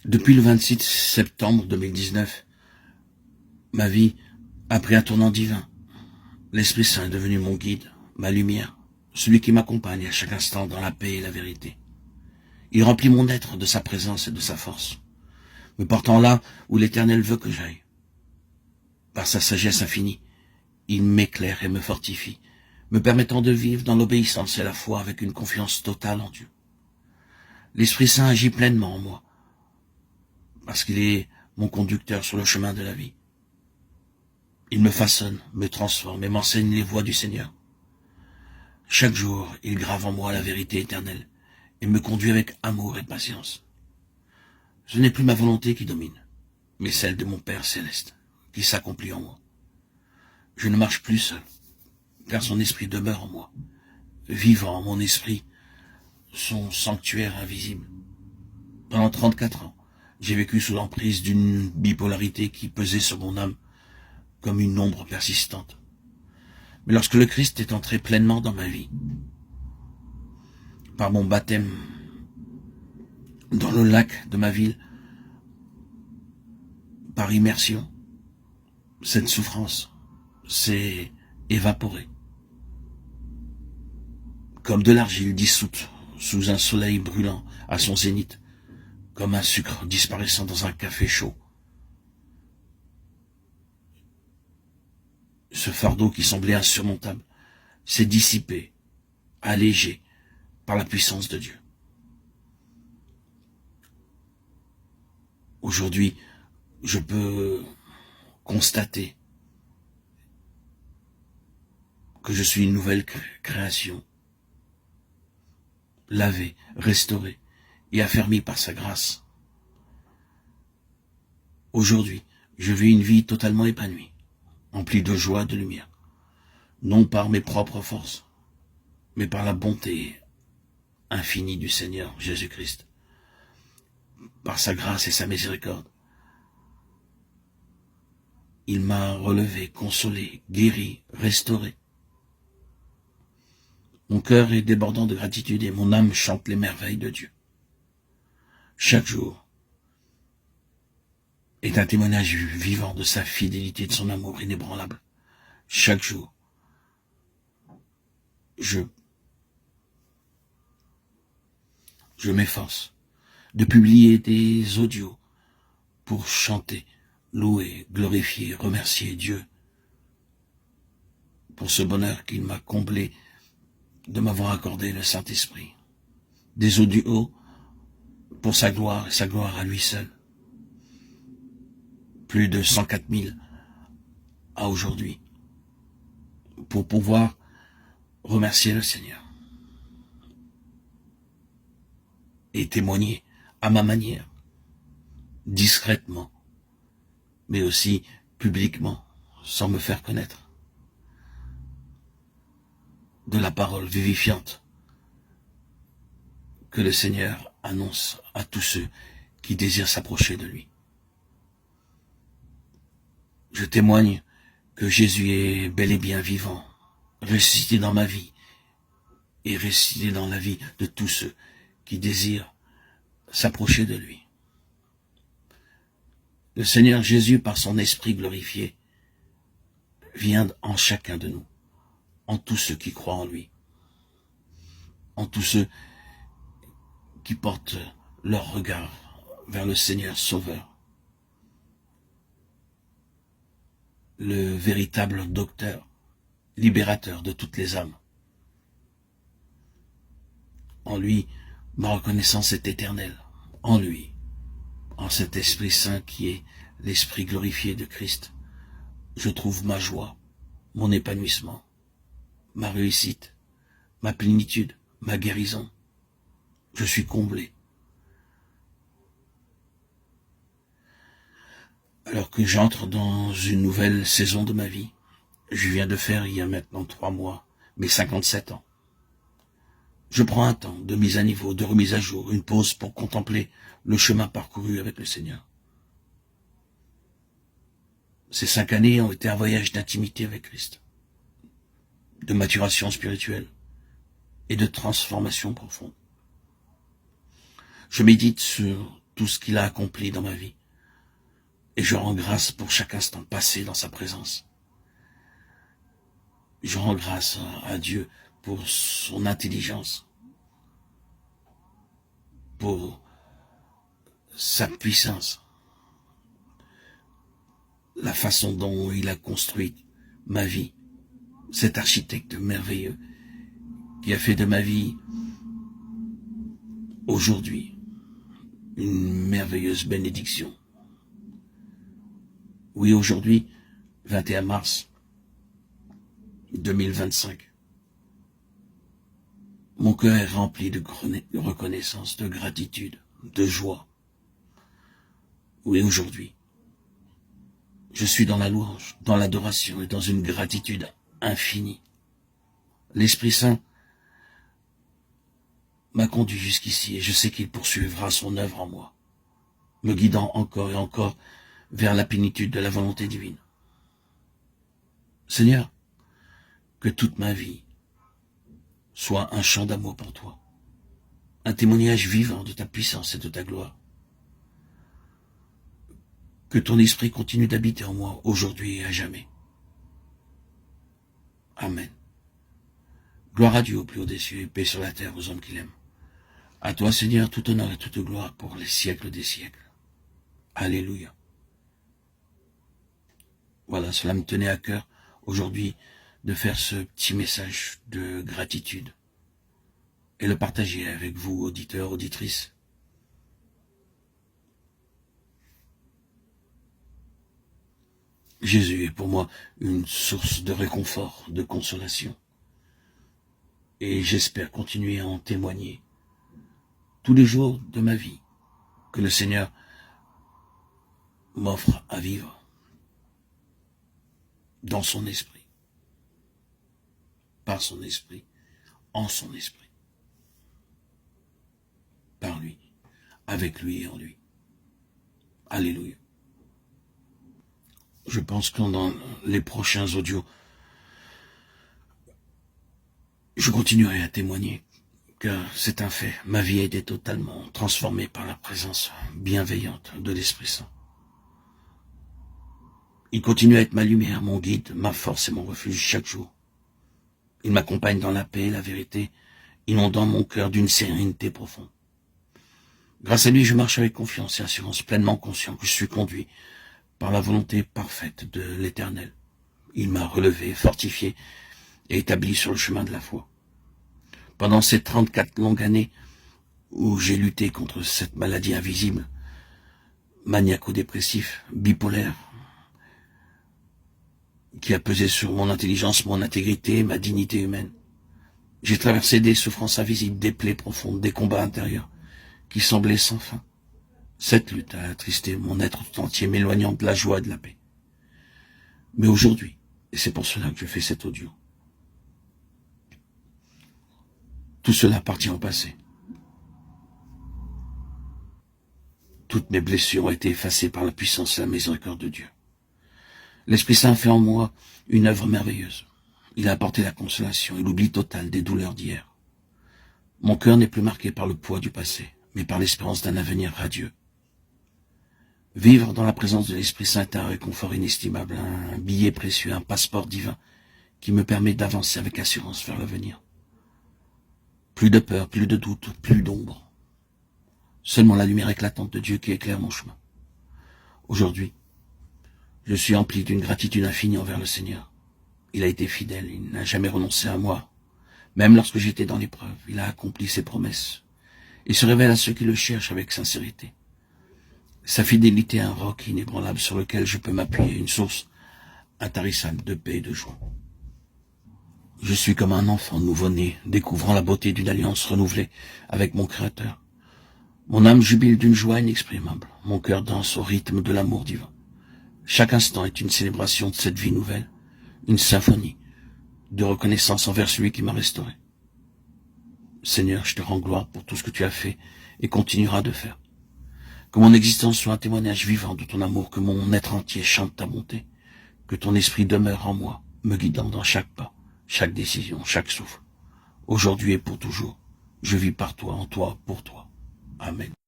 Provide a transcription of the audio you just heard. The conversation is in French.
Depuis le 26 septembre 2019, ma vie a pris un tournant divin. L'Esprit Saint est devenu mon guide, ma lumière, celui qui m'accompagne à chaque instant dans la paix et la vérité. Il remplit mon être de sa présence et de sa force, me portant là où l'Éternel veut que j'aille. Par sa sagesse infinie, il m'éclaire et me fortifie, me permettant de vivre dans l'obéissance et la foi avec une confiance totale en Dieu. L'Esprit Saint agit pleinement en moi, parce qu'il est mon conducteur sur le chemin de la vie. Il me façonne, me transforme et m'enseigne les voies du Seigneur. Chaque jour, il grave en moi la vérité éternelle et me conduit avec amour et patience. Ce n'est plus ma volonté qui domine, mais celle de mon Père céleste, qui s'accomplit en moi. Je ne marche plus seul, car son esprit demeure en moi, vivant mon esprit, son sanctuaire invisible. Pendant 34 ans, j'ai vécu sous l'emprise d'une bipolarité qui pesait sur mon âme comme une ombre persistante. Mais lorsque le Christ est entré pleinement dans ma vie, par mon baptême dans le lac de ma ville, par immersion, cette souffrance s'est évaporée, comme de l'argile dissoute sous un soleil brûlant à son zénith, comme un sucre disparaissant dans un café chaud. Ce fardeau qui semblait insurmontable s'est dissipé, allégé par la puissance de Dieu. Aujourd'hui, je peux constater que je suis une nouvelle création, lavée, restaurée et affermie par sa grâce. Aujourd'hui, je vis une vie totalement épanouie, emplie de joie et de lumière, non par mes propres forces, mais par la bonté infinie du Seigneur Jésus-Christ, par sa grâce et sa miséricorde. Il m'a relevé, consolé, guéri, restauré. Mon cœur est débordant de gratitude et mon âme chante les merveilles de Dieu. Chaque jour est un témoignage vivant de sa fidélité et de son amour inébranlable. Chaque jour, je m'efforce de publier des audios pour chanter, louer, glorifier, remercier Dieu pour ce bonheur qu'il m'a comblé de m'avoir accordé le Saint-Esprit. Des audios pour sa gloire et sa gloire à lui seul. Plus de 104 000 à aujourd'hui, pour pouvoir remercier le Seigneur et témoigner à ma manière, discrètement, mais aussi publiquement, sans me faire connaître, de la parole vivifiante que le Seigneur annonce à tous ceux qui désirent s'approcher de lui. Je témoigne que Jésus est bel et bien vivant, ressuscité dans ma vie et ressuscité dans la vie de tous ceux qui désirent s'approcher de lui. Le Seigneur Jésus, par son esprit glorifié, vient en chacun de nous, en tous ceux qui croient en lui, en tous ceux qui portent leur regard vers le Seigneur Sauveur, le véritable docteur, libérateur de toutes les âmes. En lui, ma reconnaissance est éternelle. En lui, en cet Esprit Saint qui est l'Esprit glorifié de Christ, je trouve ma joie, mon épanouissement, ma réussite, ma plénitude, ma guérison. Je suis comblé. Alors que j'entre dans une nouvelle saison de ma vie, je viens de faire il y a maintenant 3 mois, mes 57 ans. Je prends un temps de mise à niveau, de remise à jour, une pause pour contempler le chemin parcouru avec le Seigneur. Ces 5 années ont été un voyage d'intimité avec Christ, de maturation spirituelle et de transformation profonde. Je médite sur tout ce qu'il a accompli dans ma vie. Et je rends grâce pour chaque instant passé dans sa présence. Je rends grâce à Dieu pour son intelligence, pour sa puissance, la façon dont il a construit ma vie, cet architecte merveilleux qui a fait de ma vie aujourd'hui une merveilleuse bénédiction. Oui, aujourd'hui, 21 mars 2025, mon cœur est rempli de reconnaissance, de gratitude, de joie. Oui, aujourd'hui, je suis dans la louange, dans l'adoration et dans une gratitude infinie. L'Esprit Saint m'a conduit jusqu'ici et je sais qu'il poursuivra son œuvre en moi, me guidant encore et encore vers la plénitude de la volonté divine. Seigneur, que toute ma vie soit un chant d'amour pour toi, un témoignage vivant de ta puissance et de ta gloire. Que ton esprit continue d'habiter en moi aujourd'hui et à jamais. Amen. Gloire à Dieu au plus haut des cieux et paix sur la terre aux hommes qui l'aiment. À toi, Seigneur, tout honneur et toute gloire pour les siècles des siècles. Alléluia. Voilà, cela me tenait à cœur aujourd'hui de faire ce petit message de gratitude et le partager avec vous, auditeurs, auditrices. Jésus est pour moi une source de réconfort, de consolation. Et j'espère continuer à en témoigner tous les jours de ma vie que le Seigneur m'offre à vivre dans son esprit, par son esprit, en son esprit, par lui, avec lui et en lui. Alléluia. Je pense que dans les prochains audios, je continuerai à témoigner que c'est un fait. Ma vie a été totalement transformée par la présence bienveillante de l'Esprit Saint. Il continue à être ma lumière, mon guide, ma force et mon refuge chaque jour. Il m'accompagne dans la paix et la vérité, inondant mon cœur d'une sérénité profonde. Grâce à lui, je marche avec confiance et assurance, pleinement conscient que je suis conduit par la volonté parfaite de l'Éternel. Il m'a relevé, fortifié et établi sur le chemin de la foi. Pendant ces 34 longues années où j'ai lutté contre cette maladie invisible, maniaco-dépressif, bipolaire, qui a pesé sur mon intelligence, mon intégrité, ma dignité humaine, j'ai traversé des souffrances invisibles, des plaies profondes, des combats intérieurs qui semblaient sans fin. Cette lutte a attristé mon être tout entier, m'éloignant de la joie et de la paix. Mais aujourd'hui, et c'est pour cela que je fais cet audio, tout cela appartient au passé. Toutes mes blessures ont été effacées par la puissance et la miséricorde de Dieu. L'Esprit Saint fait en moi une œuvre merveilleuse. Il a apporté la consolation et l'oubli total des douleurs d'hier. Mon cœur n'est plus marqué par le poids du passé, mais par l'espérance d'un avenir radieux. Vivre dans la présence de l'Esprit Saint est un réconfort inestimable, un billet précieux, un passeport divin qui me permet d'avancer avec assurance vers l'avenir. Plus de peur, plus de doute, plus d'ombre. Seulement la lumière éclatante de Dieu qui éclaire mon chemin. Aujourd'hui, je suis empli d'une gratitude infinie envers le Seigneur. Il a été fidèle, il n'a jamais renoncé à moi. Même lorsque j'étais dans l'épreuve, il a accompli ses promesses. Il se révèle à ceux qui le cherchent avec sincérité. Sa fidélité est un roc inébranlable sur lequel je peux m'appuyer, une source intarissable de paix et de joie. Je suis comme un enfant nouveau-né, découvrant la beauté d'une alliance renouvelée avec mon Créateur. Mon âme jubile d'une joie inexprimable, mon cœur danse au rythme de l'amour divin. Chaque instant est une célébration de cette vie nouvelle, une symphonie de reconnaissance envers celui qui m'a restauré. Seigneur, je te rends gloire pour tout ce que tu as fait et continueras de faire. Que mon existence soit un témoignage vivant de ton amour, que mon être entier chante ta bonté, que ton esprit demeure en moi, me guidant dans chaque pas, chaque décision, chaque souffle. Aujourd'hui et pour toujours, je vis par toi, en toi, pour toi. Amen.